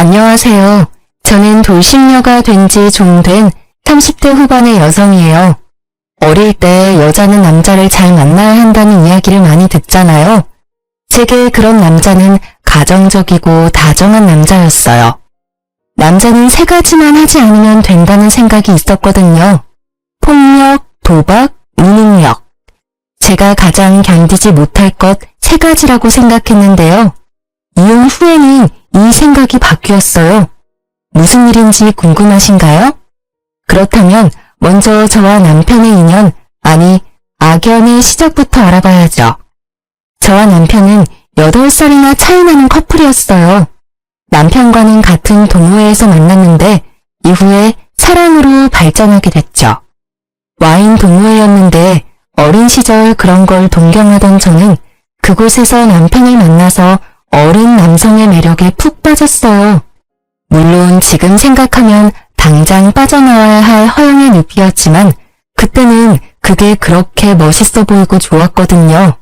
안녕하세요. 저는 돌싱녀가 된 지 좀 된 30대 후반의 여성이에요. 어릴 때 여자는 남자를 잘 만나야 한다는 이야기를 많이 듣잖아요. 제게 그런 남자는 가정적이고 다정한 남자였어요. 남자는 세 가지만 하지 않으면 된다는 생각이 있었거든요. 폭력, 도박, 무능력. 제가 가장 견디지 못할 것 세 가지라고 생각했는데요. 이혼 후에는 이 생각이 바뀌었어요. 무슨 일인지 궁금하신가요? 그렇다면 먼저 저와 남편의 인연, 아니 악연의 시작부터 알아봐야죠. 저와 남편은 8살이나 차이 나는 커플이었어요. 남편과는 같은 동호회에서 만났는데 이후에 사랑으로 발전하게 됐죠. 와인 동호회였는데 어린 시절 그런 걸 동경하던 저는 그곳에서 남편을 만나서 어린 남성의 매력에 푹 빠졌어요. 물론 지금 생각하면 당장 빠져나와야 할 허영의 늪이었지만 그때는 그게 그렇게 멋있어 보이고 좋았거든요.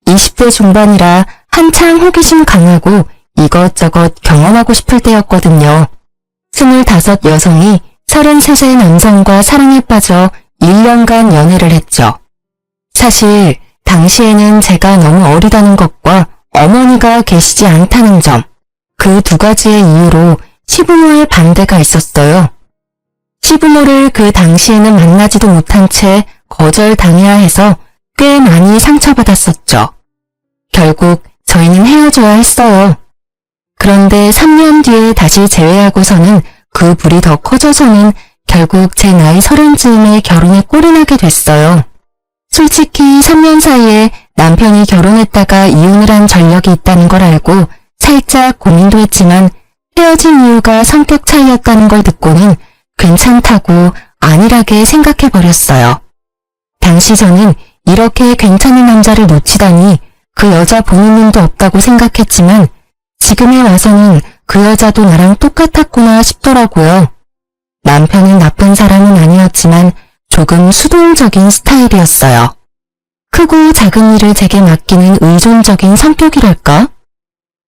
20대 중반이라 한창 호기심 강하고 이것저것 경험하고 싶을 때였거든요. 25 여성이 33세 남성과 사랑에 빠져 1년간 연애를 했죠. 사실 당시에는 제가 너무 어리다는 것과 어머니가 계시지 않다는 점, 그 두 가지의 이유로 시부모의 반대가 있었어요. 시부모를 그 당시에는 만나지도 못한 채 거절당해야 해서 꽤 많이 상처받았었죠. 결국 저희는 헤어져야 했어요. 그런데 3년 뒤에 다시 재회하고서는 그 불이 더 커져서는 결국 제 나이 30쯤에 결혼에 꼴이 나게 됐어요. 솔직히 3년 사이에 남편이 결혼했다가 이혼을 한 전력이 있다는 걸 알고 살짝 고민도 했지만 헤어진 이유가 성격 차이였다는 걸 듣고는 괜찮다고 안일하게 생각해버렸어요. 당시 저는 이렇게 괜찮은 남자를 놓치다니 그 여자 보는 눈도 없다고 생각했지만 지금에 와서는 그 여자도 나랑 똑같았구나 싶더라고요. 남편은 나쁜 사람은 아니었지만 조금 수동적인 스타일이었어요. 크고 작은 일을 제게 맡기는 의존적인 성격이랄까?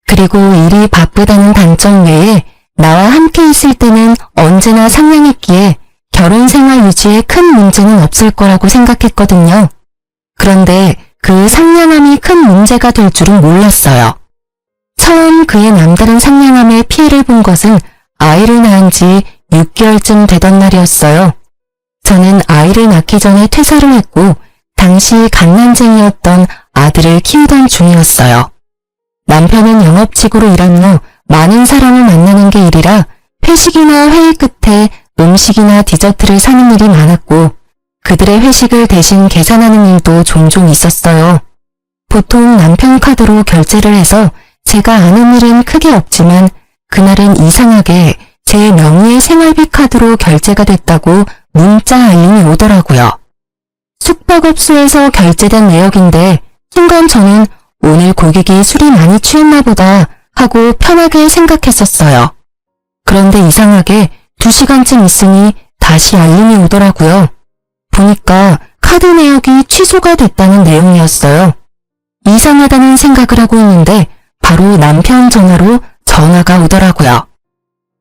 그리고 일이 바쁘다는 단점 외에 나와 함께 있을 때는 언제나 상냥했기에 결혼 생활 유지에 큰 문제는 없을 거라고 생각했거든요. 그런데 그 상냥함이 큰 문제가 될 줄은 몰랐어요. 처음 그의 남다른 상냥함에 피해를 본 것은 아이를 낳은 지 6개월쯤 되던 날이었어요. 저는 아이를 낳기 전에 퇴사를 했고 당시 갓난쟁이였던 아들을 키우던 중이었어요. 남편은 영업직으로 일하며 많은 사람을 만나는 게 일이라 회식이나 회의 끝에 음식이나 디저트를 사는 일이 많았고 그들의 회식을 대신 계산하는 일도 종종 있었어요. 보통 남편 카드로 결제를 해서 제가 아는 일은 크게 없지만 그날은 이상하게 제 명의의 생활비 카드로 결제가 됐다고 문자 알림이 오더라고요. 숙박업소에서 결제된 내역인데 순간 저는 오늘 고객이 술이 많이 취했나 보다 하고 편하게 생각했었어요. 그런데 이상하게 2시간쯤 있으니 다시 알림이 오더라고요. 보니까 카드 내역이 취소가 됐다는 내용이었어요. 이상하다는 생각을 하고 있는데 바로 남편 전화로 전화가 오더라고요.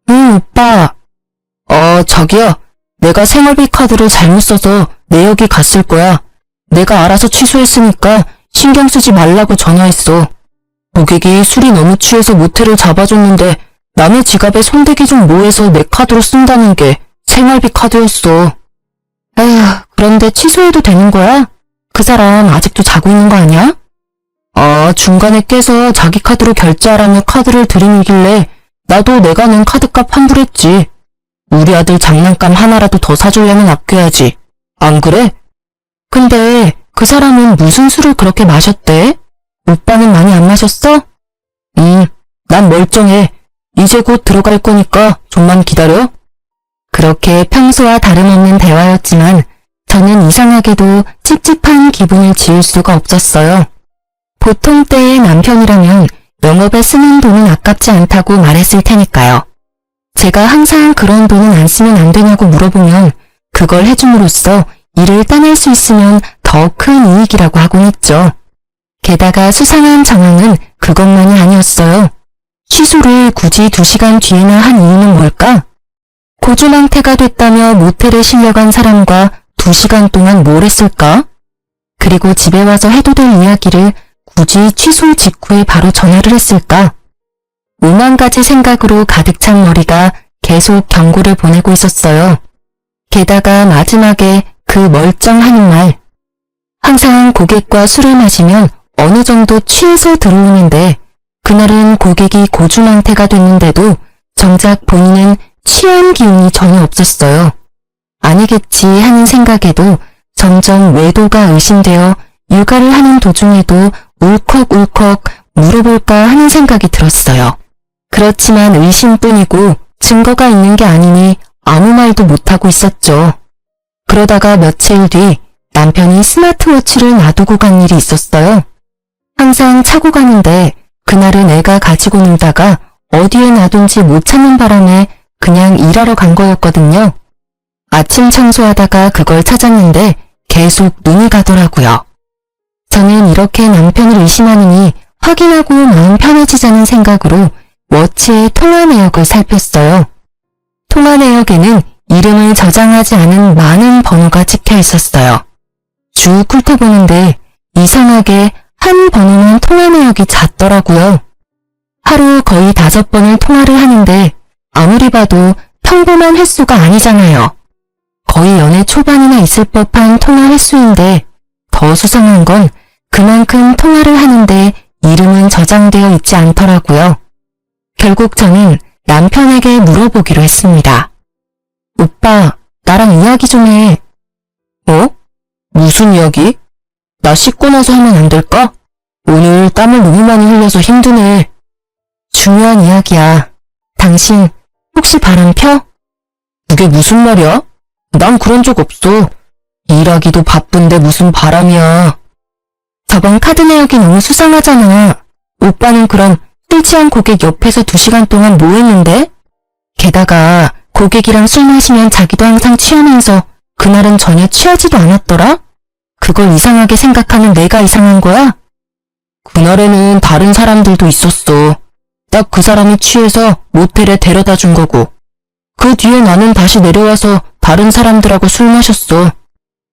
응, 오빠. 저기요. 내가 생활비 카드를 잘못 써서 내역이 갔을 거야. 내가 알아서 취소했으니까 신경 쓰지 말라고 전화했어. 고객이 술이 너무 취해서 모텔을 잡아줬는데 남의 지갑에 손대기 좀 뭐해서 내 카드로 쓴다는 게 생활비 카드였어. 에휴, 그런데 취소해도 되는 거야? 그 사람 아직도 자고 있는 거 아니야? 중간에 깨서 자기 카드로 결제하라며 카드를 들이밀길래 나도 내가 낸 카드값 환불했지. 우리 아들 장난감 하나라도 더 사주려면 아껴야지. 안 그래? 근데 그 사람은 무슨 술을 그렇게 마셨대? 오빠는 많이 안 마셨어? 난 멀쩡해. 이제 곧 들어갈 거니까 좀만 기다려. 그렇게 평소와 다름없는 대화였지만 저는 이상하게도 찝찝한 기분을 지울 수가 없었어요. 보통 때의 남편이라면 영업에 쓰는 돈은 아깝지 않다고 말했을 테니까요. 제가 항상 그런 돈은 안 쓰면 안 되냐고 물어보면 그걸 해줌으로써 일을 따낼 수 있으면 더 큰 이익이라고 하곤 했죠. 게다가 수상한 정황은 그것만이 아니었어요. 취소를 굳이 2시간 뒤에나 한 이유는 뭘까? 고주망태가 됐다며 모텔에 실려간 사람과 2시간 동안 뭘 했을까? 그리고 집에 와서 해도 될 이야기를 굳이 취소 직후에 바로 전화를 했을까? 5만 가지 생각으로 가득 찬 머리가 계속 경고를 보내고 있었어요. 게다가 마지막에 그 멀쩡한 말. 항상 고객과 술을 마시면 어느 정도 취해서 들어오는데 그날은 고객이 고주망태가 됐는데도 정작 본인은 취한 기운이 전혀 없었어요. 아니겠지 하는 생각에도 점점 외도가 의심되어 육아를 하는 도중에도 울컥울컥 물어볼까 하는 생각이 들었어요. 그렇지만 의심뿐이고 증거가 있는 게 아니니 아무 말도 못하고 있었죠. 그러다가 며칠 뒤 남편이 스마트워치를 놔두고 간 일이 있었어요. 항상 차고 가는데 그날은 애가 가지고 놀다가 어디에 놔둔지 못 찾는 바람에 그냥 일하러 간 거였거든요. 아침 청소하다가 그걸 찾았는데 계속 눈이 가더라고요. 저는 이렇게 남편을 의심하느니 확인하고 마음 편해지자는 생각으로 워치의 통화 내역을 살폈어요. 통화 내역에는 이름을 저장하지 않은 많은 번호가 찍혀 있었어요. 쭉 훑어보는데 이상하게 한 번호만 통화 내역이 잦더라고요. 하루 거의 5번을 통화를 하는데 아무리 봐도 평범한 횟수가 아니잖아요. 거의 연애 초반이나 있을 법한 통화 횟수인데 더 수상한 건 그만큼 통화를 하는데 이름은 저장되어 있지 않더라고요. 결국 저는 남편에게 물어보기로 했습니다. 오빠, 나랑 이야기 좀 해. 어? 무슨 이야기? 나 씻고 나서 하면 안 될까? 오늘 땀을 너무 많이 흘려서 힘드네. 중요한 이야기야. 당신 혹시 바람 펴? 그게 무슨 말이야? 난 그런 적 없어. 일하기도 바쁜데 무슨 바람이야. 저번 카드 내역이 너무 수상하잖아. 오빠는 그럼 술 취한 고객 옆에서 2시간 동안 뭐 했는데? 게다가 고객이랑 술 마시면 자기도 항상 취하면서 그날은 전혀 취하지도 않았더라? 그걸 이상하게 생각하는 내가 이상한 거야? 그날에는 다른 사람들도 있었어. 딱 그 사람이 취해서 모텔에 데려다 준 거고. 그 뒤에 나는 다시 내려와서 다른 사람들하고 술 마셨어.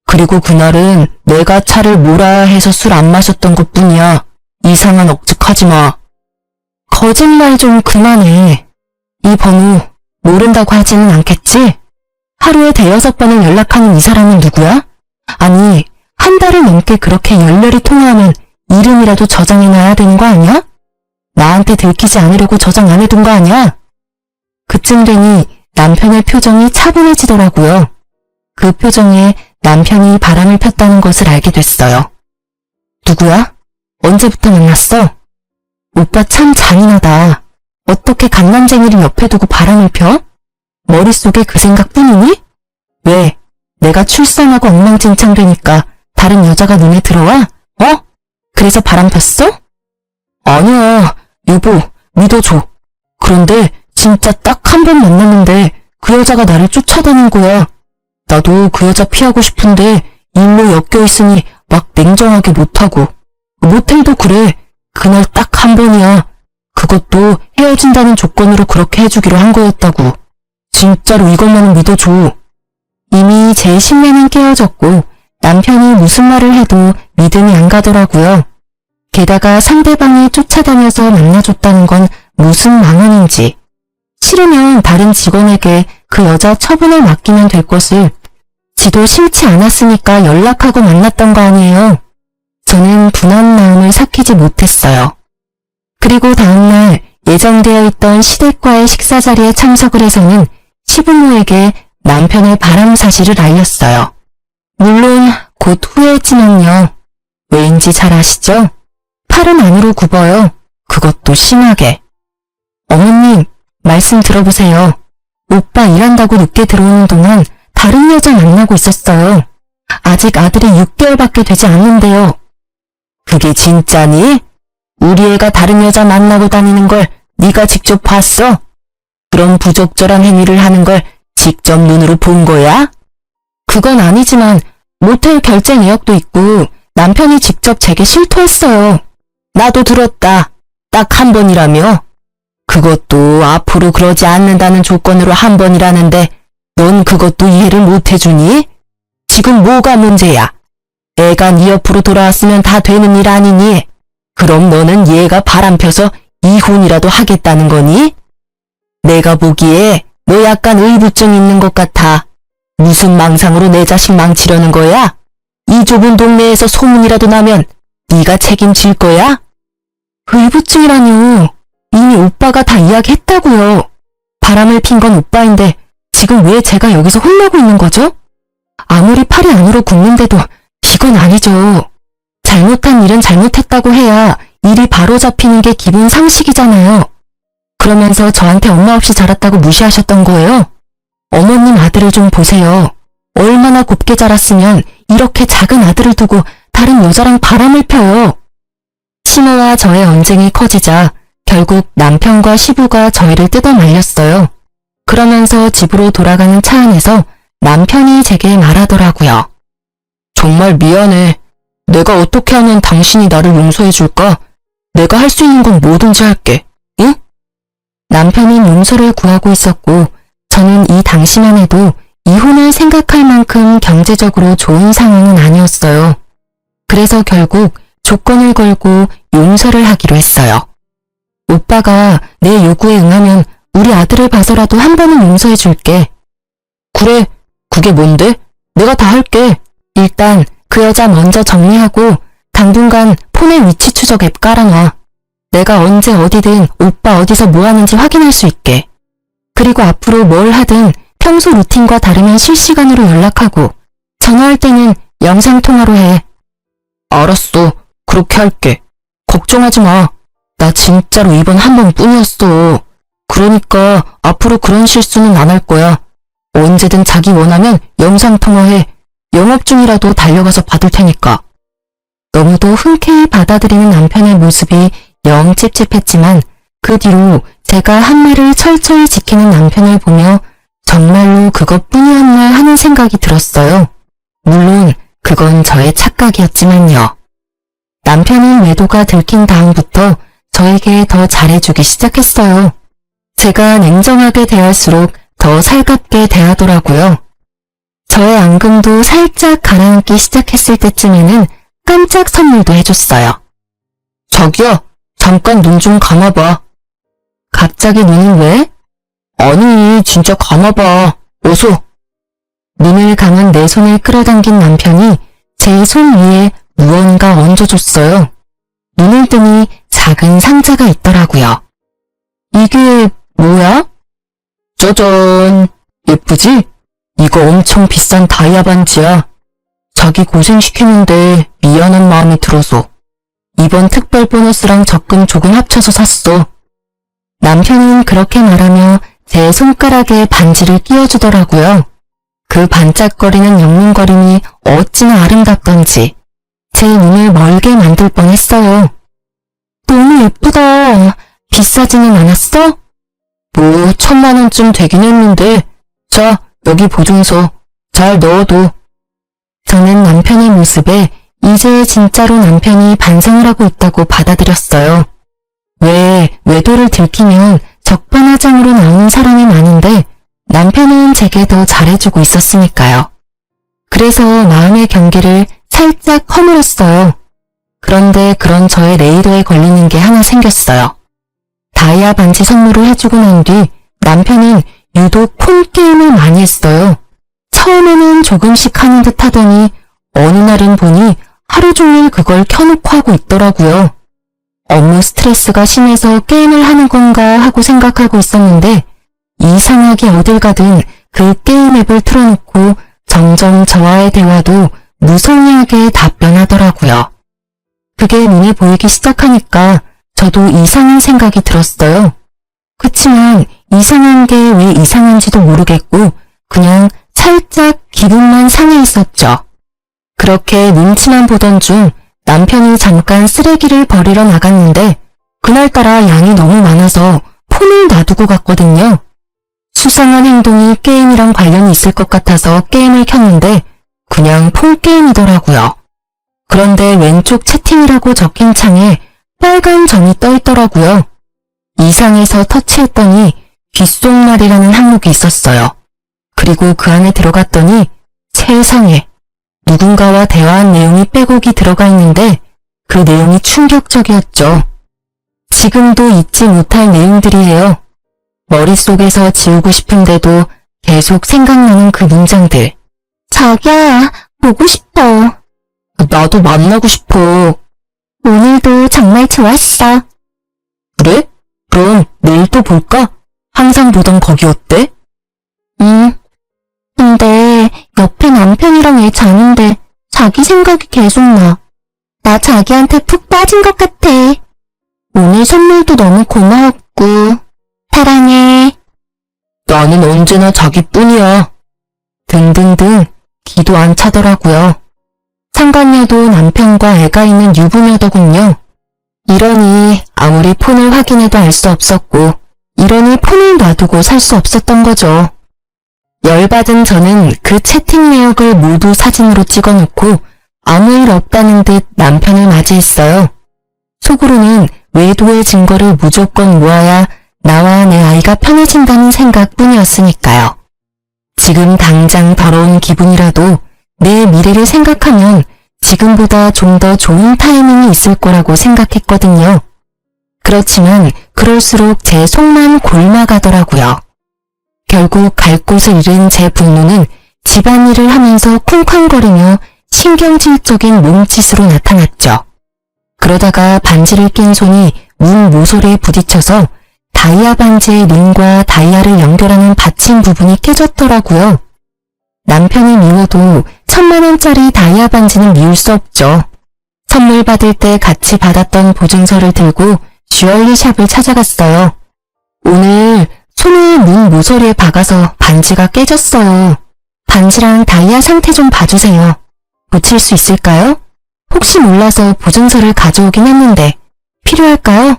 그리고 그날은 내가 차를 몰아 해서 술 안 마셨던 것뿐이야. 이상한 억측하지 마. 거짓말 좀 그만해. 이 번호 모른다고 하지는 않겠지? 하루에 5번을 연락하는 이 사람은 누구야? 아니, 한 달을 넘게 그렇게 열렬히 통화하면 이름이라도 저장해놔야 되는 거 아니야? 나한테 들키지 않으려고 저장 안 해둔 거 아니야? 그쯤 되니 남편의 표정이 차분해지더라고요. 그 표정에 남편이 바람을 폈다는 것을 알게 됐어요. 누구야? 언제부터 만났어? 오빠 참 잔인하다. 어떻게 갓난쟁이를 옆에 두고 바람을 펴? 머릿속에 그 생각뿐이니? 왜? 내가 출산하고 엉망진창 되니까 다른 여자가 눈에 들어와? 어? 그래서 바람 폈어? 아니야. 여보, 믿어줘. 그런데 진짜 딱 한 번 만났는데 그 여자가 나를 쫓아다닌 거야. 나도 그 여자 피하고 싶은데 일로 엮여있으니 막 냉정하게 못하고. 모텔도 그래. 그날 딱 한 번이야. 그것도 헤어진다는 조건으로 그렇게 해주기로 한 거였다고. 진짜로 이것만은 믿어줘. 이미 제 신뢰는 깨어졌고 남편이 무슨 말을 해도 믿음이 안 가더라고요. 게다가 상대방이 쫓아다녀서 만나줬다는 건 무슨 망언인지. 싫으면 다른 직원에게 그 여자 처분을 맡기면 될 것을 지도 싫지 않았으니까 연락하고 만났던 거 아니에요. 저는 분한 마음을 삭히지 못했어요. 그리고 다음날 예정되어 있던 시댁과의 식사 자리에 참석을 해서는 시부모에게 남편의 바람 사실을 알렸어요. 물론 곧 후회했지만요. 왜인지 잘 아시죠? 팔은 안으로 굽어요. 그것도 심하게. 어머님, 말씀 들어보세요. 오빠 일한다고 늦게 들어오는 동안 다른 여자 만나고 있었어요. 아직 아들이 6개월밖에 되지 않는데요. 그게 진짜니? 우리 애가 다른 여자 만나고 다니는 걸 네가 직접 봤어? 그런 부적절한 행위를 하는 걸 직접 눈으로 본 거야? 그건 아니지만 모텔 결제 내역도 있고 남편이 직접 제게 실토했어요. 나도 들었다. 딱 한 번이라며? 그것도 앞으로 그러지 않는다는 조건으로 한 번이라는데 넌 그것도 이해를 못 해주니? 지금 뭐가 문제야? 애가 네 옆으로 돌아왔으면 다 되는 일 아니니? 그럼 너는 얘가 바람펴서 이혼이라도 하겠다는 거니? 내가 보기에 너 약간 의부증 있는 것 같아. 무슨 망상으로 내 자식 망치려는 거야? 이 좁은 동네에서 소문이라도 나면 네가 책임질 거야? 의부증이라뇨. 이미 오빠가 다 이야기했다고요. 바람을 핀 건 오빠인데 지금 왜 제가 여기서 혼나고 있는 거죠? 아무리 팔이 안으로 굽는데도 이건 아니죠. 잘못한 일은 잘못했다고 해야 일이 바로 잡히는 게 기본 상식이잖아요. 그러면서 저한테 엄마 없이 자랐다고 무시하셨던 거예요? 어머님 아들을 좀 보세요. 얼마나 곱게 자랐으면 이렇게 작은 아들을 두고 다른 여자랑 바람을 펴요. 신우와 저의 언쟁이 커지자 결국 남편과 시부가 저희를 뜯어 말렸어요. 그러면서 집으로 돌아가는 차 안에서 남편이 제게 말하더라고요. 정말 미안해. 내가 어떻게 하면 당신이 나를 용서해 줄까? 내가 할 수 있는 건 뭐든지 할게. 응? 남편은 용서를 구하고 있었고 저는 이 당시만 해도 이혼을 생각할 만큼 경제적으로 좋은 상황은 아니었어요. 그래서 결국 조건을 걸고 용서를 하기로 했어요. 오빠가 내 요구에 응하면 우리 아들을 봐서라도 한 번은 용서해 줄게. 그래, 그게 뭔데? 내가 다 할게. 일단 그 여자 먼저 정리하고 당분간 폰에 위치 추적 앱 깔아놔. 내가 언제 어디든 오빠 어디서 뭐 하는지 확인할 수 있게. 그리고 앞으로 뭘 하든 평소 루틴과 다르면 실시간으로 연락하고 전화할 때는 영상통화로 해. 알았어. 그렇게 할게. 걱정하지 마. 나 진짜로 이번 한 번뿐이었어. 그러니까 앞으로 그런 실수는 안 할 거야. 언제든 자기 원하면 영상통화해. 영업 중이라도 달려가서 받을 테니까. 너무도 흔쾌히 받아들이는 남편의 모습이 영 찝찝했지만 그 뒤로 제가 한 말을 철저히 지키는 남편을 보며 정말로 그것뿐이었나 하는 생각이 들었어요. 물론 그건 저의 착각이었지만요. 남편은 외도가 들킨 다음부터 저에게 더 잘해주기 시작했어요. 제가 냉정하게 대할수록 더 살갑게 대하더라고요. 저의 앙금도 살짝 가라앉기 시작했을 때쯤에는 깜짝 선물도 해줬어요. 자기야, 잠깐 눈 좀 감아봐. 갑자기 눈은 왜? 아니, 진짜 감아봐. 어서. 눈을 감은 내 손을 끌어당긴 남편이 제 손 위에 무언가 얹어줬어요. 눈을 뜨니 작은 상자가 있더라고요. 이게 뭐야? 짜잔. 예쁘지? 이거 엄청 비싼 다이아 반지야. 자기 고생시키는데 미안한 마음이 들어서 이번 특별 보너스랑 적금 조금 합쳐서 샀어. 남편은 그렇게 말하며 제 손가락에 반지를 끼워주더라고요. 그 반짝거리는 영롱거림이 어찌나 아름답던지 제 눈을 멀게 만들 뻔했어요. 너무 예쁘다. 비싸지는 않았어? 뭐 1000만원쯤 되긴 했는데. 자, 여기 보증서. 잘 넣어둬. 저는 남편의 모습에 이제 진짜로 남편이 반성을 하고 있다고 받아들였어요. 왜 외도를 들키면 적반하장으로 나오는 사람이 많은데 남편은 제게 더 잘해주고 있었으니까요. 그래서 마음의 경계를 살짝 허물었어요. 그런데 그런 저의 레이더에 걸리는 게 하나 생겼어요. 다이아 반지 선물을 해주고 난 뒤 남편은 유독 폰게임을 많이 했어요. 처음에는 조금씩 하는 듯 하더니 어느 날은 보니 하루 종일 그걸 켜놓고 하고 있더라고요. 업무 스트레스가 심해서 게임을 하는 건가 하고 생각하고 있었는데 이상하게 어딜 가든 그 게임 앱을 틀어놓고 점점 저와의 대화도 무성의하게 답변하더라고요. 그게 눈에 보이기 시작하니까 저도 이상한 생각이 들었어요. 그치만 이상한 게 왜 이상한지도 모르겠고 그냥 살짝 기분만 상해 있었죠. 그렇게 눈치만 보던 중 남편이 잠깐 쓰레기를 버리러 나갔는데 그날따라 양이 너무 많아서 폰을 놔두고 갔거든요. 수상한 행동이 게임이랑 관련이 있을 것 같아서 게임을 켰는데 그냥 폰게임이더라고요. 그런데 왼쪽 채팅이라고 적힌 창에 빨간 점이 떠 있더라고요. 이상해서 터치했더니 귓속말이라는 항목이 있었어요. 그리고 그 안에 들어갔더니 세상에 누군가와 대화한 내용이 빼곡히 들어가 있는데 그 내용이 충격적이었죠. 지금도 잊지 못할 내용들이에요. 머릿속에서 지우고 싶은데도 계속 생각나는 그 문장들. 자기야, 보고 싶어. 나도 만나고 싶어. 오늘도 정말 좋았어. 그래? 그럼 내일 또 볼까? 항상 보던 거기 어때? 근데 옆에 남편이랑 애 자는데 자기 생각이 계속 나. 나 자기한테 푹 빠진 것 같아. 오늘 선물도 너무 고마웠고 사랑해. 나는 언제나 자기뿐이야. 등등등 기도 안 차더라고요. 상간녀도 남편과 애가 있는 유부녀더군요. 이러니 아무리 폰을 확인해도 알 수 없었고 이러니 폰을 놔두고 살 수 없었던 거죠. 열받은 저는 그 채팅 내역을 모두 사진으로 찍어놓고 아무 일 없다는 듯 남편을 맞이했어요. 속으로는 외도의 증거를 무조건 모아야 나와 내 아이가 편해진다는 생각뿐이었으니까요. 지금 당장 더러운 기분이라도 내 미래를 생각하면 지금보다 좀 더 좋은 타이밍이 있을 거라고 생각했거든요. 그렇지만 그럴수록 제 속만 골마가더라고요. 결국 갈 곳을 잃은 제 분노는 집안일을 하면서 쿵쾅거리며 신경질적인 몸짓으로 나타났죠. 그러다가 반지를 낀 손이 문 모서리에 부딪혀서 다이아 반지의 링과 다이아를 연결하는 받침 부분이 깨졌더라고요. 남편이 미워도 1000만원짜리 다이아 반지는 미울 수 없죠. 선물 받을 때 같이 받았던 보증서를 들고 주얼리 샵을 찾아갔어요. 오늘 손을 문 모서리에 박아서 반지가 깨졌어요. 반지랑 다이아 상태 좀 봐주세요. 고칠 수 있을까요? 혹시 몰라서 보증서를 가져오긴 했는데 필요할까요?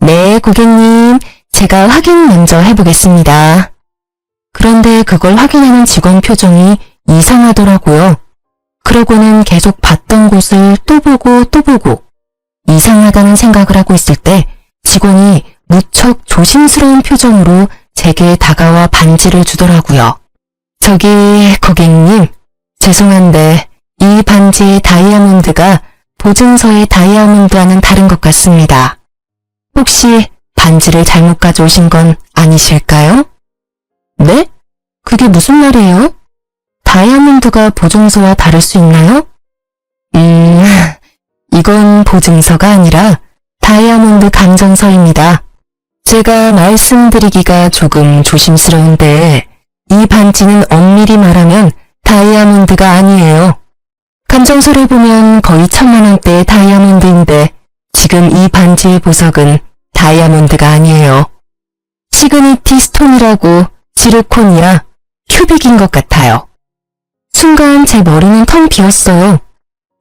네, 고객님. 제가 확인 먼저 해보겠습니다. 그런데 그걸 확인하는 직원 표정이 이상하더라고요. 그러고는 계속 봤던 곳을 또 보고 또 보고 이상하다는 생각을 하고 있을 때 직원이 무척 조심스러운 표정으로 제게 다가와 반지를 주더라고요. 저기 고객님, 죄송한데 이 반지의 다이아몬드가 보증서의 다이아몬드와는 다른 것 같습니다. 혹시 반지를 잘못 가져오신 건 아니실까요? 네? 그게 무슨 말이에요? 다이아몬드가 보증서와 다를 수 있나요? 이건 보증서가 아니라 다이아몬드 감정서입니다. 제가 말씀드리기가 조금 조심스러운데 이 반지는 엄밀히 말하면 다이아몬드가 아니에요. 감정서를 보면 거의 1000만원대의 다이아몬드인데 지금 이 반지의 보석은 다이아몬드가 아니에요. 시그니티 스톤이라고 지르콘이라 큐빅인 것 같아요. 순간 제 머리는 텅 비었어요.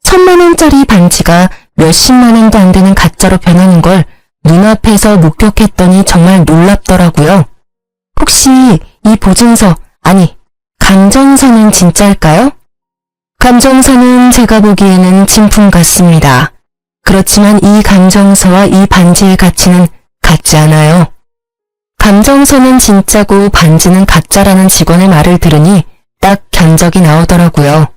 1000만원짜리 반지가 몇십만원도 안 되는 가짜로 변하는 걸 눈앞에서 목격했더니 정말 놀랍더라고요. 혹시 이 보증서, 아니 감정서는 진짜일까요? 감정서는 제가 보기에는 진품 같습니다. 그렇지만 이 감정서와 이 반지의 가치는 같지 않아요. 감정서는 진짜고 반지는 가짜라는 직원의 말을 들으니 딱 견적이 나오더라고요.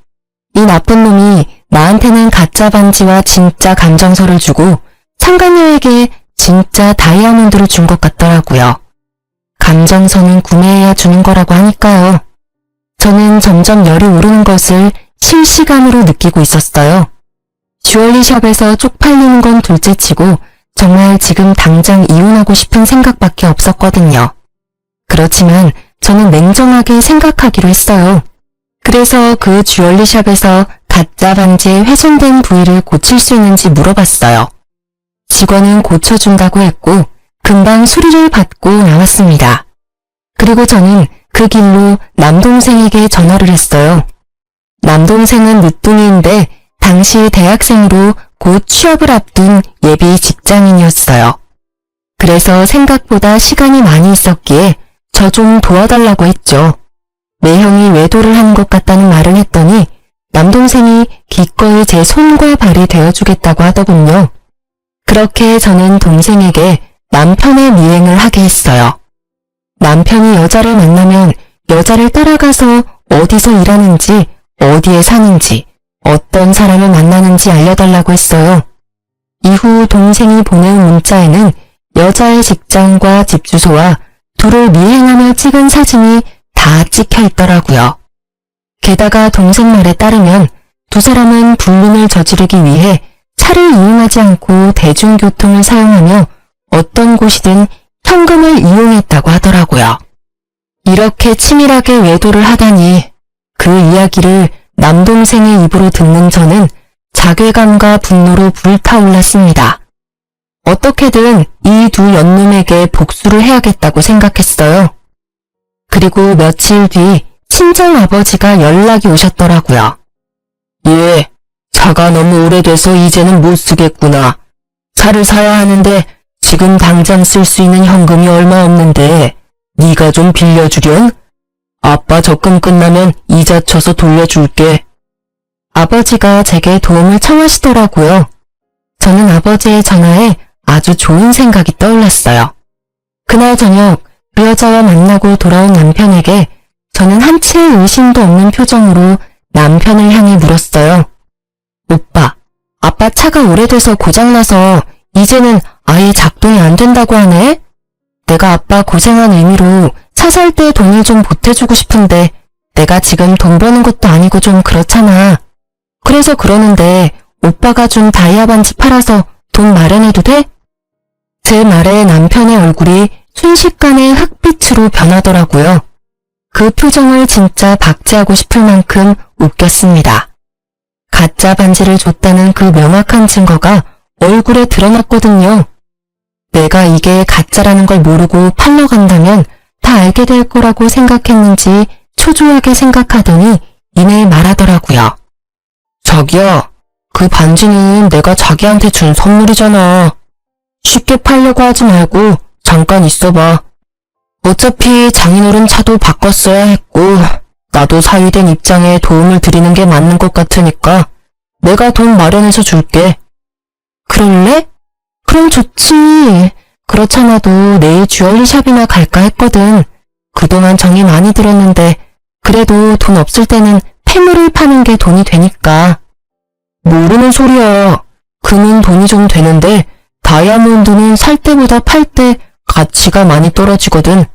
이 나쁜 놈이 나한테는 가짜 반지와 진짜 감정서를 주고 상간녀에게 진짜 다이아몬드를 준 것 같더라고요. 감정서는 구매해야 주는 거라고 하니까요. 저는 점점 열이 오르는 것을 실시간으로 느끼고 있었어요. 주얼리샵에서 쪽팔리는 건 둘째치고 정말 지금 당장 이혼하고 싶은 생각밖에 없었거든요. 그렇지만 저는 냉정하게 생각하기로 했어요. 그래서 그 주얼리샵에서 가짜 반지의 훼손된 부위를 고칠 수 있는지 물어봤어요. 직원은 고쳐준다고 했고 금방 수리를 받고 나왔습니다. 그리고 저는 그 길로 남동생에게 전화를 했어요. 남동생은 늦둥이인데 당시 대학생으로 곧 취업을 앞둔 예비 직장인이었어요. 그래서 생각보다 시간이 많이 있었기에 저 좀 도와달라고 했죠. 내 형이 외도를 하는 것 같다는 말을 했더니 남동생이 기꺼이 제 손과 발이 되어주겠다고 하더군요. 그렇게 저는 동생에게 남편의 미행을 하게 했어요. 남편이 여자를 만나면 여자를 따라가서 어디서 일하는지, 어디에 사는지, 어떤 사람을 만나는지 알려달라고 했어요. 이후 동생이 보낸 문자에는 여자의 직장과 집 주소와 둘을 미행하며 찍은 사진이 다 찍혀 있더라고요. 게다가 동생 말에 따르면 두 사람은 불륜을 저지르기 위해 차를 이용하지 않고 대중교통을 사용하며 어떤 곳이든 현금을 이용했다고 하더라고요. 이렇게 치밀하게 외도를 하다니 그 이야기를 남동생의 입으로 듣는 저는 자괴감과 분노로 불타올랐습니다. 어떻게든 이 두 연놈에게 복수를 해야겠다고 생각했어요. 그리고 며칠 뒤 친정아버지가 연락이 오셨더라고요. 예, 차가 너무 오래돼서 이제는 못 쓰겠구나. 차를 사야 하는데 지금 당장 쓸 수 있는 현금이 얼마 없는데 네가 좀 빌려주련? 아빠 적금 끝나면 이자 쳐서 돌려줄게. 아버지가 제게 도움을 청하시더라고요. 저는 아버지의 전화에 아주 좋은 생각이 떠올랐어요. 그날 저녁 그 여자와 만나고 돌아온 남편에게 저는 한치의 의심도 없는 표정으로 남편을 향해 물었어요. 오빠, 아빠 차가 오래돼서 고장나서 이제는 아예 작동이 안 된다고 하네? 내가 아빠 고생한 의미로 차 살 때 돈을 좀 보태주고 싶은데 내가 지금 돈 버는 것도 아니고 좀 그렇잖아. 그래서 그러는데 오빠가 준 다이아 반지 팔아서 돈 마련해도 돼? 제 말에 남편의 얼굴이 순식간에 흑빛으로 변하더라고요. 그 표정을 진짜 박제하고 싶을 만큼 웃겼습니다. 가짜 반지를 줬다는 그 명확한 증거가 얼굴에 드러났거든요. 내가 이게 가짜라는 걸 모르고 팔러 간다면 다 알게 될 거라고 생각했는지 초조하게 생각하더니 이내 말하더라고요. 자기야, 그 반지는 내가 자기한테 준 선물이잖아. 쉽게 팔려고 하지 말고 잠깐 있어봐. 어차피 장인어른 차도 바꿨어야 했고 나도 사위된 입장에 도움을 드리는 게 맞는 것 같으니까 내가 돈 마련해서 줄게. 그럴래? 그럼 좋지. 그렇잖아도 내일 주얼리 샵이나 갈까 했거든. 그동안 정이 많이 들었는데 그래도 돈 없을 때는 폐물을 파는 게 돈이 되니까. 모르는 소리야. 금은 돈이 좀 되는데 다이아몬드는 살 때보다 팔 때 가치가 많이 떨어지거든.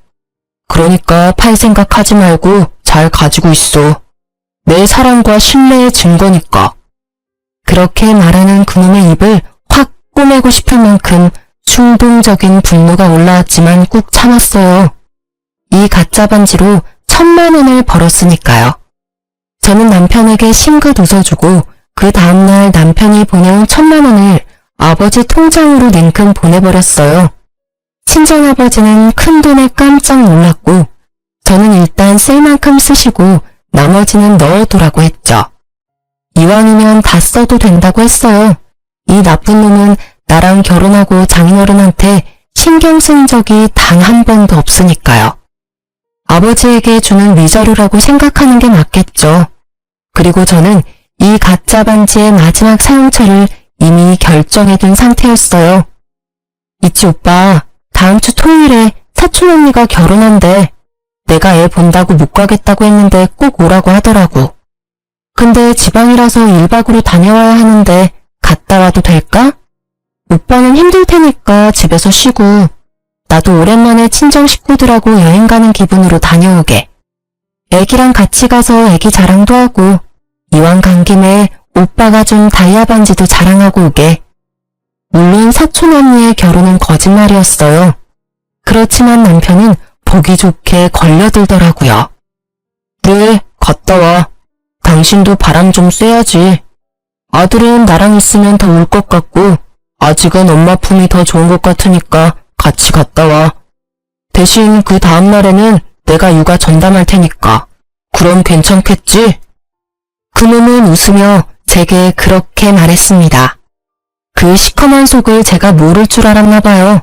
그러니까 팔 생각하지 말고 잘 가지고 있어. 내 사랑과 신뢰의 증거니까. 그렇게 말하는 그놈의 입을 확 꼬매고 싶을 만큼 충동적인 분노가 올라왔지만 꾹 참았어요. 이 가짜 반지로 1,000만 원을 벌었으니까요. 저는 남편에게 싱긋 웃어주고 그 다음날 남편이 보내온 1,000만 원을 아버지 통장으로 냉큼 보내버렸어요. 친정아버지는 큰돈에 깜짝 놀랐고 저는 일단 쓸 만큼 쓰시고 나머지는 넣어두라고 했죠. 이왕이면 다 써도 된다고 했어요. 이 나쁜 놈은 나랑 결혼하고 장인어른한테 신경 쓴 적이 단 한 번도 없으니까요. 아버지에게 주는 위자료라고 생각하는 게 맞겠죠. 그리고 저는 이 가짜 반지의 마지막 사용처를 이미 결정해둔 상태였어요. 이치 오빠, 다음 주 토요일에 사촌 언니가 결혼한대. 내가 애 본다고 못 가겠다고 했는데 꼭 오라고 하더라고. 근데 지방이라서 1박으로 다녀와야 하는데 갔다 와도 될까? 오빠는 힘들 테니까 집에서 쉬고 나도 오랜만에 친정 식구들하고 여행 가는 기분으로 다녀오게. 애기랑 같이 가서 애기 자랑도 하고 이왕 간 김에 오빠가 준 다이아 반지도 자랑하고 오게. 물론 사촌 언니의 결혼은 거짓말이었어요. 그렇지만 남편은 보기 좋게 걸려들더라고요. 그래, 갔다 와. 당신도 바람 좀 쐬야지. 아들은 나랑 있으면 더 울 것 같고 아직은 엄마 품이 더 좋은 것 같으니까 같이 갔다 와. 대신 그 다음날에는 내가 육아 전담할 테니까. 그럼 괜찮겠지? 그놈은 웃으며 제게 그렇게 말했습니다. 그 시커먼 속을 제가 모를 줄 알았나 봐요.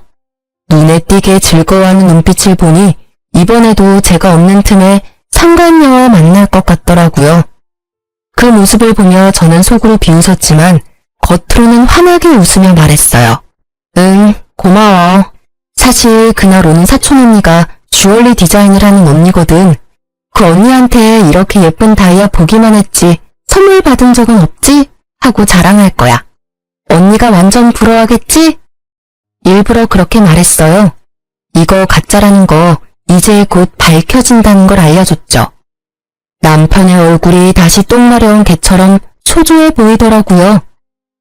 눈에 띄게 즐거워하는 눈빛을 보니 이번에도 제가 없는 틈에 상간녀와 만날 것 같더라고요. 그 모습을 보며 저는 속으로 비웃었지만 겉으로는 환하게 웃으며 말했어요. 응, 고마워. 사실 그날 오는 사촌 언니가 주얼리 디자인을 하는 언니거든. 그 언니한테 이렇게 예쁜 다이아 보기만 했지 선물 받은 적은 없지? 하고 자랑할 거야. 언니가 완전 부러워하겠지? 일부러 그렇게 말했어요. 이거 가짜라는 거 이제 곧 밝혀진다는 걸 알려줬죠. 남편의 얼굴이 다시 똥 마려운 개처럼 초조해 보이더라고요.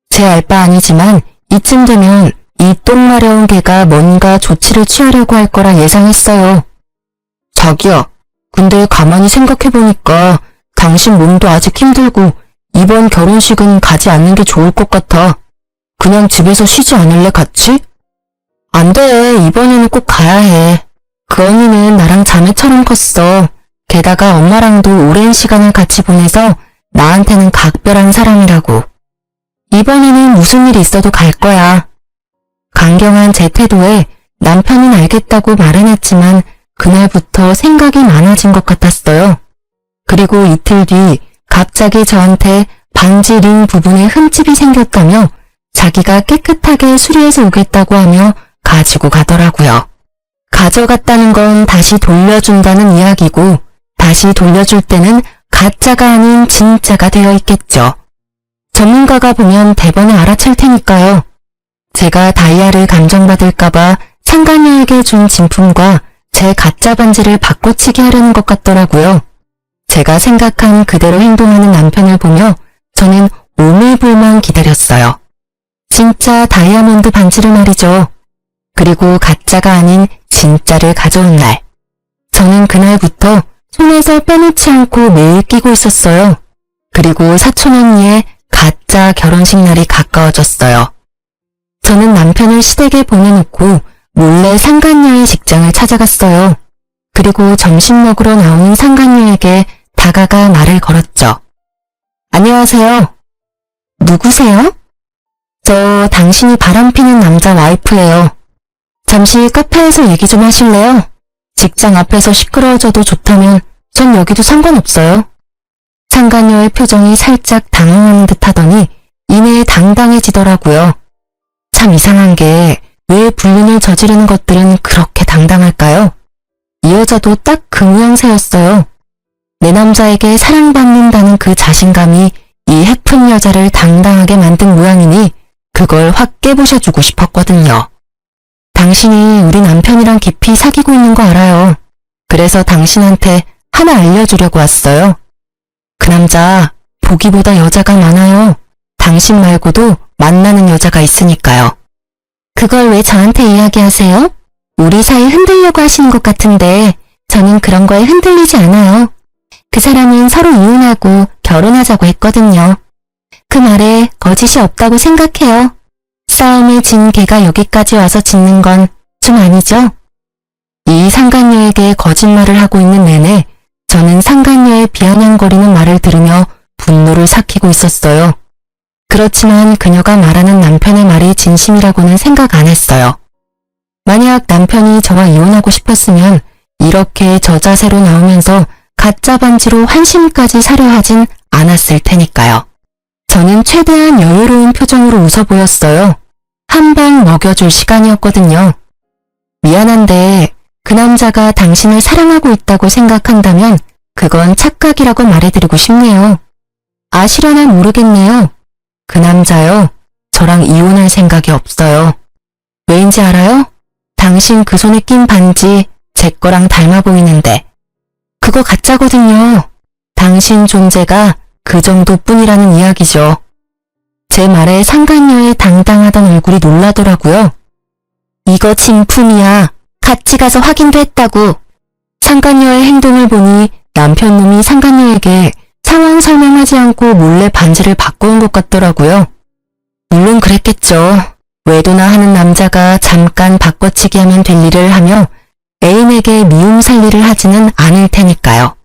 제 알 바 아니지만 이쯤 되면 이 똥 마려운 개가 뭔가 조치를 취하려고 할 거라 예상했어요. 자기야, 근데 가만히 생각해보니까 당신 몸도 아직 힘들고 이번 결혼식은 가지 않는 게 좋을 것 같아. 그냥 집에서 쉬지 않을래 같이? 안 돼, 이번에는 꼭 가야 해. 그 언니는 나랑 자매처럼 컸어. 게다가 엄마랑도 오랜 시간을 같이 보내서 나한테는 각별한 사람이라고. 이번에는 무슨 일이 있어도 갈 거야. 강경한 제 태도에 남편은 알겠다고 말은 했지만 그날부터 생각이 많아진 것 같았어요. 그리고 이틀 뒤 갑자기 저한테 반지 링 부분에 흠집이 생겼다며 자기가 깨끗하게 수리해서 오겠다고 하며 가지고 가더라고요. 가져갔다는 건 다시 돌려준다는 이야기고 다시 돌려줄 때는 가짜가 아닌 진짜가 되어 있겠죠. 전문가가 보면 대번에 알아챌 테니까요. 제가 다이아를 감정받을까봐 상간녀에게 준 진품과 제 가짜 반지를 바꿔치기 하려는 것 같더라고요. 제가 생각한 그대로 행동하는 남편을 보며 저는 오밀불만 기다렸어요. 진짜 다이아몬드 반지를 말이죠. 그리고 가짜가 아닌 진짜를 가져온 날. 저는 그날부터 손에서 빼놓지 않고 매일 끼고 있었어요. 그리고 사촌 언니의 가짜 결혼식 날이 가까워졌어요. 저는 남편을 시댁에 보내놓고 몰래 상간녀의 직장을 찾아갔어요. 그리고 점심 먹으러 나오는 상간녀에게 다가가 말을 걸었죠. 안녕하세요. 누구세요? 저 당신이 바람피는 남자 와이프예요. 잠시 카페에서 얘기 좀 하실래요? 직장 앞에서 시끄러워져도 좋다면 전 여기도 상관없어요. 상간녀의 표정이 살짝 당황하는 듯 하더니 이내에 당당해지더라고요. 참 이상한 게 왜 불륜을 저지르는 것들은 그렇게 당당할까요? 이 여자도 딱 그 모양새였어요. 내 남자에게 사랑받는다는 그 자신감이 이 해픈 여자를 당당하게 만든 모양이니 그걸 확 깨부셔주고 싶었거든요. 당신이 우리 남편이랑 깊이 사귀고 있는 거 알아요. 그래서 당신한테 하나 알려주려고 왔어요. 그 남자 보기보다 여자가 많아요. 당신 말고도 만나는 여자가 있으니까요. 그걸 왜 저한테 이야기하세요? 우리 사이 흔들려고 하시는 것 같은데 저는 그런 거에 흔들리지 않아요. 그 사람은 서로 이혼하고 결혼하자고 했거든요. 그 말에 거짓이 없다고 생각해요. 싸움에 진 개가 여기까지 와서 짖는 건 좀 아니죠? 이 상간녀에게 거짓말을 하고 있는 내내 저는 상간녀의 비아냥거리는 말을 들으며 분노를 삭히고 있었어요. 그렇지만 그녀가 말하는 남편의 말이 진심이라고는 생각 안 했어요. 만약 남편이 저와 이혼하고 싶었으면 이렇게 저자세로 나오면서 가짜 반지로 환심까지 사려 하진 않았을 테니까요. 저는 최대한 여유로운 표정으로 웃어 보였어요. 한 방 먹여줄 시간이었거든요. 미안한데 그 남자가 당신을 사랑하고 있다고 생각한다면 그건 착각이라고 말해드리고 싶네요. 아시려나 모르겠네요. 그 남자요. 저랑 이혼할 생각이 없어요. 왜인지 알아요? 당신 그 손에 낀 반지 제 거랑 닮아 보이는데 그거 가짜거든요. 당신 존재가 그 정도뿐이라는 이야기죠. 제 말에 상간녀의 당당하던 얼굴이 놀라더라고요. 이거 진품이야. 같이 가서 확인도 했다고. 상간녀의 행동을 보니 남편 놈이 상간녀에게 상황 설명하지 않고 몰래 반지를 바꿔온 것 같더라고요. 물론 그랬겠죠. 외도나 하는 남자가 잠깐 바꿔치기 하면 될 일을 하며 애인에게 미움 살 일을 하지는 않을 테니까요.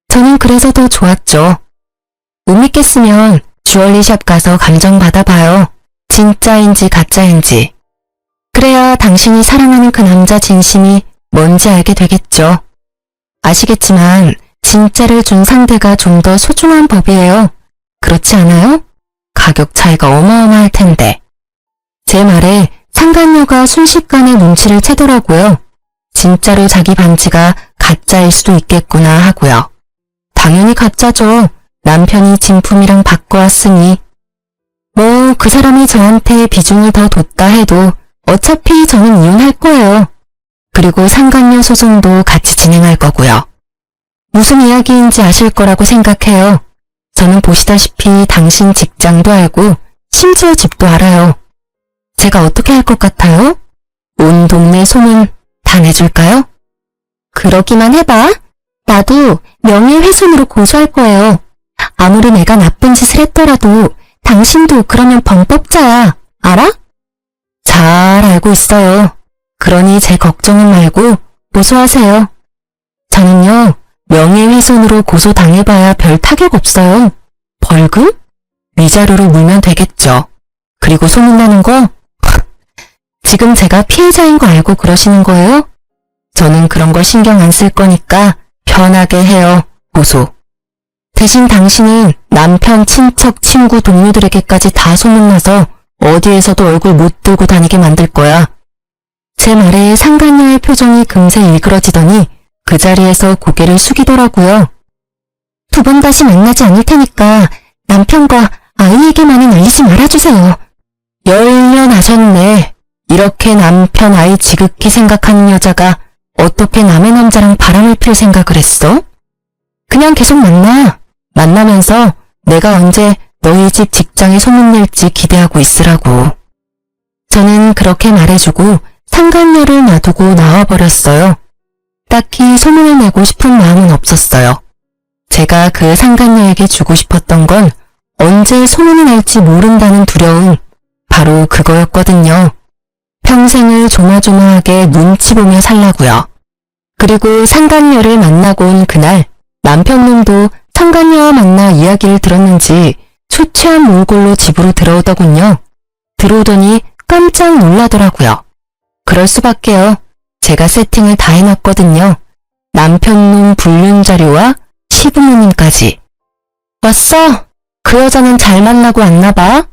저는 그래서 더 좋았죠. 못 믿겠으면 주얼리샵 가서 감정 받아봐요. 진짜인지 가짜인지. 그래야 당신이 사랑하는 그 남자 진심이 뭔지 알게 되겠죠. 아시겠지만 진짜를 준 상대가 좀 더 소중한 법이에요. 그렇지 않아요? 가격 차이가 어마어마할 텐데. 제 말에 상간녀가 순식간에 눈치를 채더라고요. 진짜로 자기 반지가 가짜일 수도 있겠구나 하고요. 당연히 가짜죠. 남편이 진품이랑 바꿔왔으니. 뭐 그 사람이 저한테 비중을 더 뒀다 해도 어차피 저는 이혼할 거예요. 그리고 상간녀 소송도 같이 진행할 거고요. 무슨 이야기인지 아실 거라고 생각해요. 저는 보시다시피 당신 직장도 알고 심지어 집도 알아요. 제가 어떻게 할 것 같아요? 온 동네 소문 다 내줄까요? 그러기만 해봐. 나도 명예훼손으로 고소할 거예요. 아무리 내가 나쁜 짓을 했더라도 당신도 그러면 범법자야. 알아? 잘 알고 있어요. 그러니 제 걱정은 말고 고소하세요. 저는요, 명예훼손으로 고소당해봐야 별 타격 없어요. 벌금? 위자료로 물면 되겠죠. 그리고 소문나는 거? 지금 제가 피해자인 거 알고 그러시는 거예요? 저는 그런 거 신경 안 쓸 거니까 편하게 해요. 고소. 대신 당신은 남편, 친척, 친구, 동료들에게까지 다 소문나서 어디에서도 얼굴 못 들고 다니게 만들 거야. 제 말에 상간녀의 표정이 금세 일그러지더니 그 자리에서 고개를 숙이더라고요. 두 번 다시 만나지 않을 테니까 남편과 아이에게만은 알리지 말아주세요. 열려나셨네. 이렇게 남편, 아이 지극히 생각하는 여자가 어떻게 남의 남자랑 바람을 필 생각을 했어? 그냥 계속 만나. 만나면서 내가 언제 너희 집 직장에 소문낼지 기대하고 있으라고. 저는 그렇게 말해주고 상간녀를 놔두고 나와버렸어요. 딱히 소문을 내고 싶은 마음은 없었어요. 제가 그 상간녀에게 주고 싶었던 건 언제 소문이 날지 모른다는 두려움, 바로 그거였거든요. 평생을 조마조마하게 눈치 보며 살라고요. 그리고 상간녀를 만나고 온 그날 남편놈도 상간녀와 만나 이야기를 들었는지 초췌한 몰골로 집으로 들어오더군요. 들어오더니 깜짝 놀라더라고요. 그럴 수밖에요. 제가 세팅을 다 해놨거든요. 남편놈 불륜 자료와 시부모님까지. 왔어? 그 여자는 잘 만나고 왔나봐?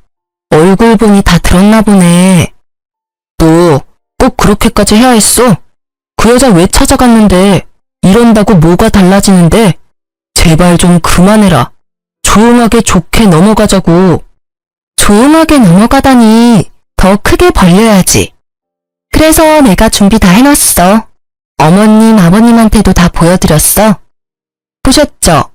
얼굴 보니 다 들었나 보네. 너 꼭 그렇게까지 해야 했어? 그 여자 왜 찾아갔는데? 이런다고 뭐가 달라지는데? 제발 좀 그만해라. 조용하게 좋게 넘어가자고. 조용하게 넘어가다니 더 크게 벌려야지. 그래서 내가 준비 다 해놨어. 어머님, 아버님한테도 다 보여드렸어. 보셨죠?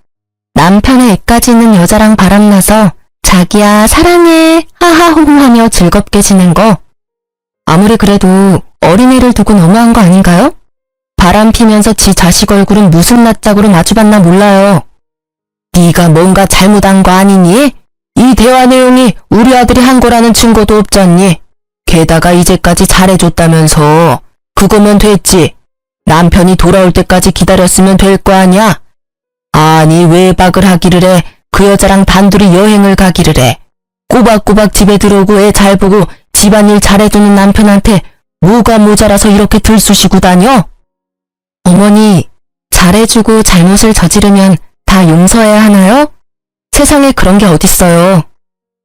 남편의 애까지 있는 여자랑 바람나서 자기야 사랑해 하하호호 하며 즐겁게 지낸 거. 아무리 그래도 어린애를 두고 너무한 거 아닌가요? 바람 피면서 지 자식 얼굴은 무슨 낯짝으로 마주봤나 몰라요. 네가 뭔가 잘못한 거 아니니? 이 대화 내용이 우리 아들이 한 거라는 증거도 없잖니? 게다가 이제까지 잘해줬다면서. 그거면 됐지. 남편이 돌아올 때까지 기다렸으면 될 거 아냐? 아니 외박을 하기를 해. 그 여자랑 단둘이 여행을 가기를 해. 꼬박꼬박 집에 들어오고 애 잘 보고 집안일 잘해주는 남편한테 뭐가 모자라서 이렇게 들쑤시고 다녀? 어머니, 잘해주고 잘못을 저지르면 다 용서해야 하나요? 세상에 그런 게 어딨어요.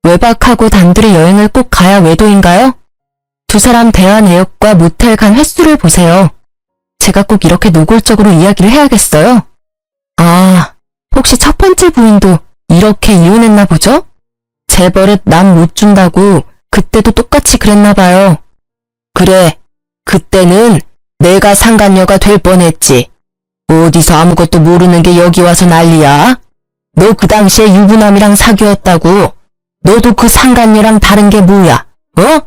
외박하고 단둘이 여행을 꼭 가야 외도인가요? 두 사람 대화 내역과 모텔 간 횟수를 보세요. 제가 꼭 이렇게 노골적으로 이야기를 해야겠어요? 아, 혹시 첫 번째 부인도 이렇게 이혼했나 보죠? 제 버릇 남 못 준다고 그때도 똑같이 그랬나 봐요. 그래, 그때는 내가 상간녀가 될 뻔했지. 어디서 아무것도 모르는 게 여기 와서 난리야? 너 그 당시에 유부남이랑 사귀었다고. 너도 그 상간녀랑 다른 게 뭐야? 어?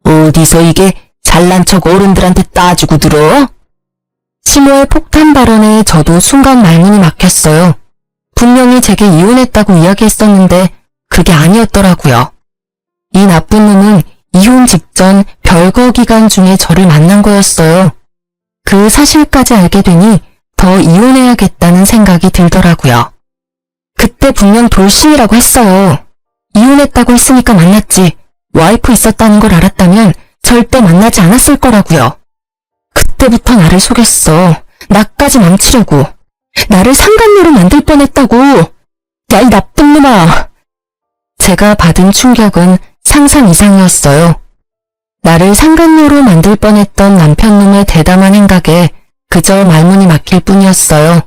어디서 이게 잘난 척 어른들한테 따지고 들어? 시모의 폭탄 발언에 저도 순간 말문이 막혔어요. 분명히 제게 이혼했다고 이야기했었는데 그게 아니었더라고요. 이 나쁜 놈은 이혼 직전 별거 기간 중에 저를 만난 거였어요. 그 사실까지 알게 되니 더 이혼해야겠다는 생각이 들더라고요. 그때 분명 돌싱이라고 했어요. 이혼했다고 했으니까 만났지. 와이프 있었다는 걸 알았다면 절대 만나지 않았을 거라고요. 그때부터 나를 속였어. 나까지 망치려고. 나를 상간녀로 만들 뻔했다고. 야, 이 나쁜 놈아. 제가 받은 충격은 상상 이상이었어요. 나를 상간녀로 만들 뻔했던 남편놈의 대담한 행각에 그저 말문이 막힐 뿐이었어요.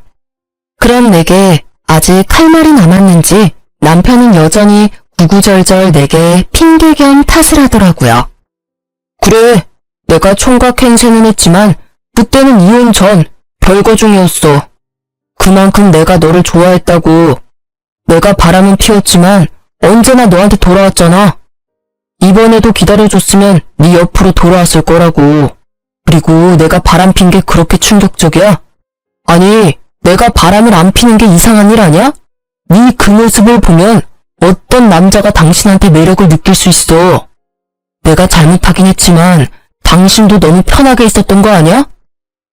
그럼 내게 아직 할 말이 남았는지 남편은 여전히 구구절절 내게 핑계 겸 탓을 하더라고요. 그래, 내가 총각 행세는 했지만 그때는 이혼 전 별거 중이었어. 그만큼 내가 너를 좋아했다고. 내가 바람은 피웠지만 언제나 너한테 돌아왔잖아. 이번에도 기다려줬으면 네 옆으로 돌아왔을 거라고. 그리고 내가 바람 핀 게 그렇게 충격적이야? 아니, 내가 바람을 안 피는 게 이상한 일 아니야? 네 그 모습을 보면 어떤 남자가 당신한테 매력을 느낄 수 있어. 내가 잘못하긴 했지만 당신도 너무 편하게 있었던 거 아니야?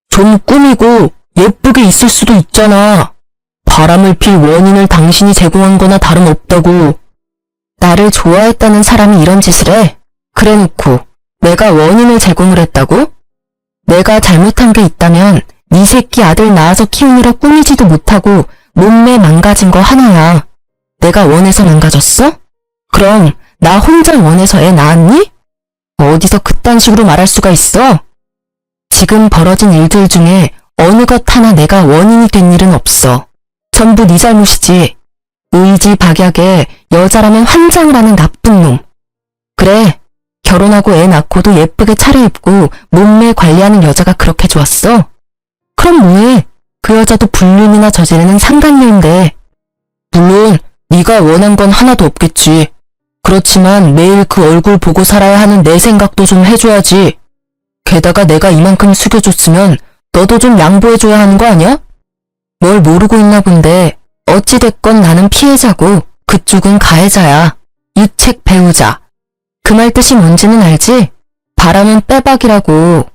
좀 꾸미고 예쁘게 있을 수도 있잖아. 바람을 필 원인을 당신이 제공한 거나 다름없다고. 나를 좋아했다는 사람이 이런 짓을 해? 그래놓고 내가 원인을 제공을 했다고? 내가 잘못한 게 있다면 네 새끼 아들 낳아서 키우느라 꾸미지도 못하고 몸매 망가진 거 하나야. 내가 원해서 망가졌어? 그럼 나 혼자 원해서 애 낳았니? 어디서 그딴 식으로 말할 수가 있어? 지금 벌어진 일들 중에 어느 것 하나 내가 원인이 된 일은 없어. 전부 네 잘못이지. 의지박약에 여자라면 환장을 하는 나쁜 놈. 그래, 결혼하고 애 낳고도 예쁘게 차려입고 몸매 관리하는 여자가 그렇게 좋았어? 그럼 뭐해? 그 여자도 불륜이나 저지르는 상간녀인데. 물론 네가 원한 건 하나도 없겠지. 그렇지만 매일 그 얼굴 보고 살아야 하는 내 생각도 좀 해줘야지. 게다가 내가 이만큼 숙여줬으면 너도 좀 양보해줘야 하는 거 아니야? 뭘 모르고 있나 본데 어찌됐건 나는 피해자고 그쪽은 가해자야. 유책 배우자. 그 말 뜻이 뭔지는 알지? 바람은 빼박이라고.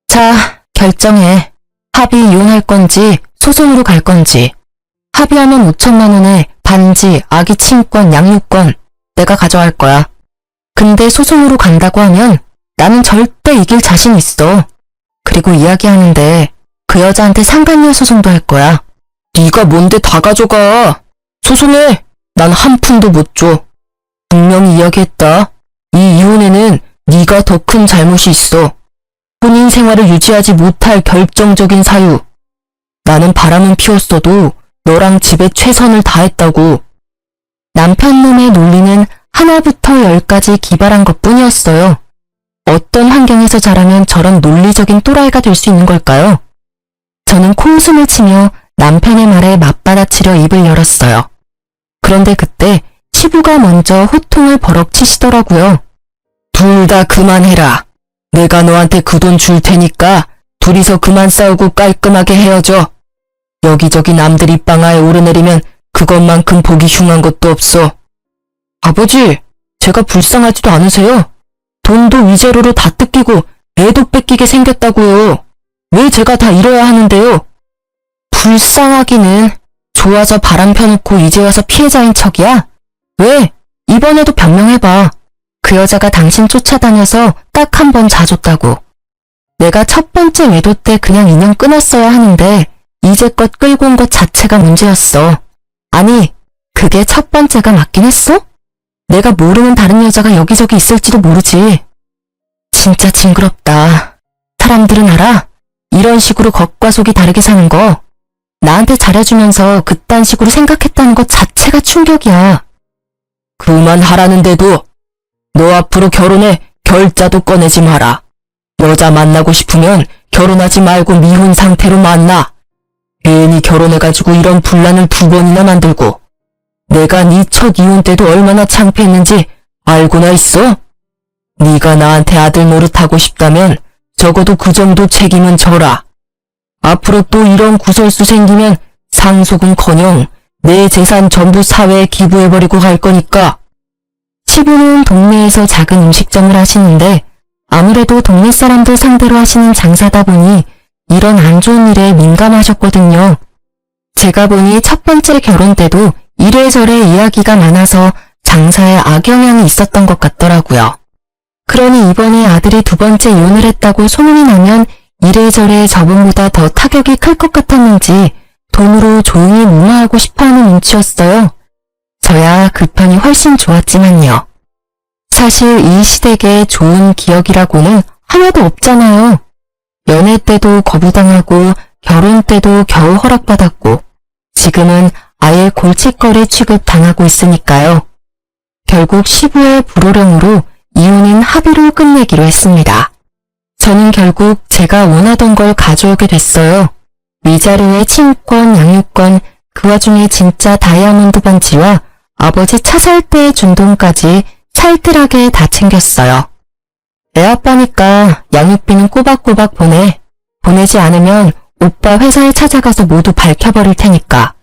자, 결정해. 합의 이혼할 건지 소송으로 갈 건지. 합의하면 5천만 원에 반지, 아기 친권, 양육권 내가 가져갈 거야. 근데 소송으로 간다고 하면 나는 절대 이길 자신 있어. 그리고 이야기하는데 그 여자한테 상간녀 소송도 할 거야. 네가 뭔데 다 가져가. 소송해. 난 한 푼도 못 줘. 분명히 이야기했다. 이 이혼에는 네가 더 큰 잘못이 있어. 혼인 생활을 유지하지 못할 결정적인 사유. 나는 바람은 피웠어도 너랑 집에 최선을 다했다고. 남편 놈의 논리는 하나부터 열까지 기발한 것뿐이었어요. 어떤 환경에서 자라면 저런 논리적인 또라이가 될 수 있는 걸까요? 저는 콩숨을 치며 남편의 말에 맞받아치려 입을 열었어요. 그런데 그때 시부가 먼저 호통을 버럭 치시더라고요. 둘 다 그만해라. 내가 너한테 그 돈 줄 테니까 둘이서 그만 싸우고 깔끔하게 헤어져. 여기저기 남들 입방아에 오르내리면 그것만큼 보기 흉한 것도 없어. 아버지, 제가 불쌍하지도 않으세요? 돈도 위자료로 다 뜯기고 애도 뺏기게 생겼다고요. 왜 제가 다 잃어야 하는데요? 불쌍하기는 좋아서 바람 펴놓고 이제 와서 피해자인 척이야? 왜? 이번에도 변명해봐. 그 여자가 당신 쫓아다녀서 딱 한 번 자줬다고. 내가 첫 번째 외도 때 그냥 인연 끊었어야 하는데 이제껏 끌고 온 것 자체가 문제였어. 아니, 그게 첫 번째가 맞긴 했어? 내가 모르는 다른 여자가 여기저기 있을지도 모르지. 진짜 징그럽다. 사람들은 알아? 이런 식으로 겉과 속이 다르게 사는 거. 나한테 잘해주면서 그딴 식으로 생각했다는 것 자체가 충격이야. 그만하라는데도 너 앞으로 결혼해 결자도 꺼내지 마라. 여자 만나고 싶으면 결혼하지 말고 미혼 상태로 만나. 괜히 결혼해가지고 이런 분란을 2번이나 만들고. 내가 네 첫 이혼 때도 얼마나 창피했는지 알고나 있어? 네가 나한테 아들 노릇하고 싶다면 적어도 그 정도 책임은 져라. 앞으로 또 이런 구설수 생기면 상속은커녕 내 재산 전부 사회에 기부해버리고 갈 거니까. 시부는 동네에서 작은 음식점을 하시는데 아무래도 동네 사람들 상대로 하시는 장사다 보니 이런 안 좋은 일에 민감하셨거든요. 제가 보니 첫 번째 결혼 때도 이래저래 이야기가 많아서 장사에 악영향이 있었던 것 같더라고요. 그러니 이번에 아들이 2번째 이혼을 했다고 소문이 나면 이래저래 저번보다 더 타격이 클 것 같았는지 돈으로 조용히 무마하고 싶어하는 눈치였어요. 저야 그 편이 훨씬 좋았지만요. 사실 이 시댁에 좋은 기억이라고는 하나도 없잖아요. 연애 때도 거부당하고 결혼 때도 겨우 허락받았고 지금은 아예 골칫거리 취급 당하고 있으니까요. 결국 시부의 불호령으로 이혼은 합의로 끝내기로 했습니다. 저는 결국 제가 원하던 걸 가져오게 됐어요. 위자료에 친권, 양육권, 그 와중에 진짜 다이아몬드 반지와 아버지 차 살 때 준 돈까지 살뜰하게 다 챙겼어요. 애 아빠니까 양육비는 꼬박꼬박 보내. 보내지 않으면 오빠 회사에 찾아가서 모두 밝혀버릴 테니까.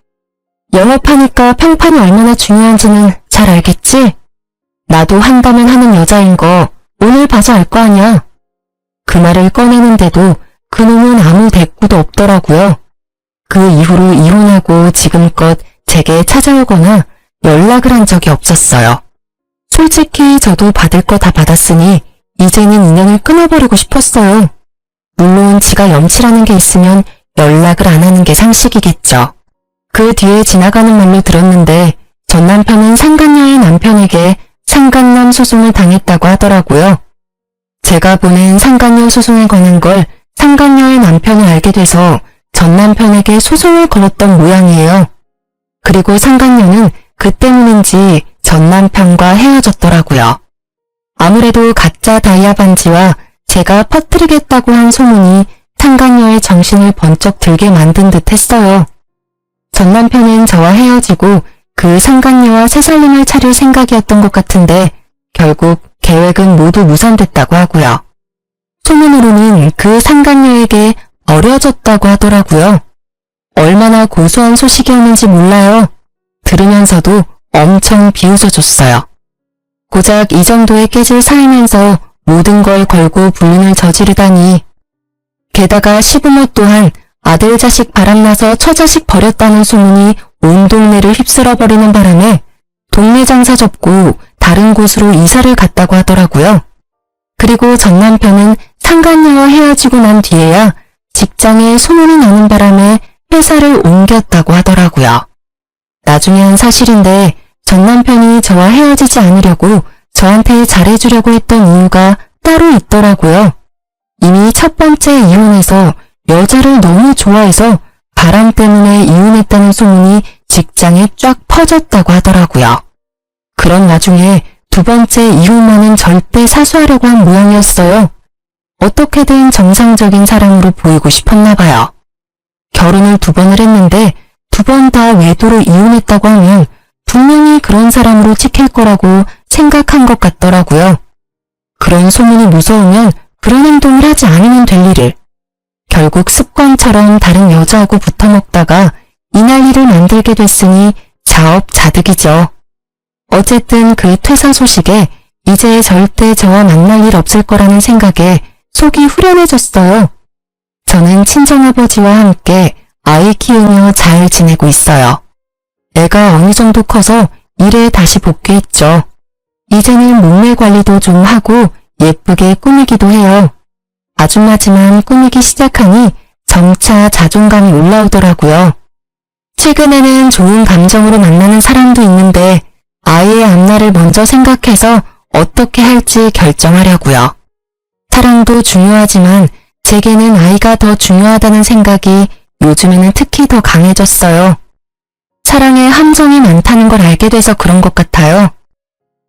영업하니까 평판이 얼마나 중요한지는 잘 알겠지? 나도 한다면 하는 여자인 거 오늘 봐서 알 거 아니야. 그 말을 꺼내는데도 그놈은 아무 대꾸도 없더라고요. 그 이후로 이혼하고 지금껏 제게 찾아오거나 연락을 한 적이 없었어요. 솔직히 저도 받을 거 다 받았으니 이제는 인연을 끊어버리고 싶었어요. 물론 지가 염치라는 게 있으면 연락을 안 하는 게 상식이겠죠. 그 뒤에 지나가는 말로 들었는데 전 남편은 상간녀의 남편에게 상간남 소송을 당했다고 하더라고요. 제가 보낸 상간녀 소송에 관한 걸 상간녀의 남편이 알게 돼서 전 남편에게 소송을 걸었던 모양이에요. 그리고 상간녀는 그 때문인지 전 남편과 헤어졌더라고요. 아무래도 가짜 다이아 반지와 제가 퍼뜨리겠다고 한 소문이 상간녀의 정신을 번쩍 들게 만든 듯 했어요. 전 남편은 저와 헤어지고 그 상간녀와 새 살림을 차릴 생각이었던 것 같은데 결국 계획은 모두 무산됐다고 하고요. 소문으로는 그 상간녀에게 버려졌다고 하더라고요. 얼마나 고소한 소식이었는지 몰라요. 들으면서도 엄청 비웃어줬어요. 고작 이 정도의 깨질 사이면서 모든 걸 걸고 불륜을 저지르다니. 게다가 시부모 또한 아들 자식 바람나서 처자식 버렸다는 소문이 온 동네를 휩쓸어버리는 바람에 동네 장사 접고 다른 곳으로 이사를 갔다고 하더라고요. 그리고 전 남편은 상간녀와 헤어지고 난 뒤에야 직장에 소문이 나는 바람에 회사를 옮겼다고 하더라고요. 나중에 한 사실인데 전 남편이 저와 헤어지지 않으려고 저한테 잘해주려고 했던 이유가 따로 있더라고요. 이미 첫 번째 이혼에서 여자를 너무 좋아해서 바람 때문에 이혼했다는 소문이 직장에 쫙 퍼졌다고 하더라고요. 그런 와중에 두 번째 이혼만은 절대 사수하려고 한 모양이었어요. 어떻게든 정상적인 사람으로 보이고 싶었나 봐요. 결혼을 2번을 했는데 2번 다 외도로 이혼했다고 하면 분명히 그런 사람으로 찍힐 거라고 생각한 것 같더라고요. 그런 소문이 무서우면 그런 행동을 하지 않으면 될 일을. 결국 습관처럼 다른 여자하고 붙어먹다가 이 난리를 만들게 됐으니 자업자득이죠. 어쨌든 그 퇴사 소식에 이제 절대 저와 만날 일 없을 거라는 생각에 속이 후련해졌어요. 저는 친정아버지와 함께 아이 키우며 잘 지내고 있어요. 애가 어느 정도 커서 일에 다시 복귀했죠. 이제는 몸매 관리도 좀 하고 예쁘게 꾸미기도 해요. 아줌마지만 꾸미기 시작하니 점차 자존감이 올라오더라고요. 최근에는 좋은 감정으로 만나는 사람도 있는데 아이의 앞날을 먼저 생각해서 어떻게 할지 결정하려고요. 사랑도 중요하지만 제게는 아이가 더 중요하다는 생각이 요즘에는 특히 더 강해졌어요. 사랑에 함정이 많다는 걸 알게 돼서 그런 것 같아요.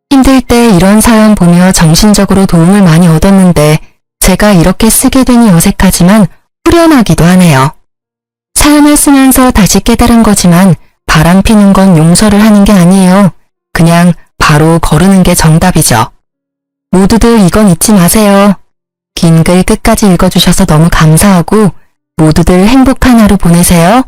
힘들 때 이런 사연 보며 정신적으로 도움을 많이 얻었는데 제가 이렇게 쓰게 되니 어색하지만 후련하기도 하네요. 사연을 쓰면서 다시 깨달은 거지만 바람 피는 건 용서를 하는 게 아니에요. 그냥 바로 거르는 게 정답이죠. 모두들 이건 잊지 마세요. 긴 글 끝까지 읽어주셔서 너무 감사하고 모두들 행복한 하루 보내세요.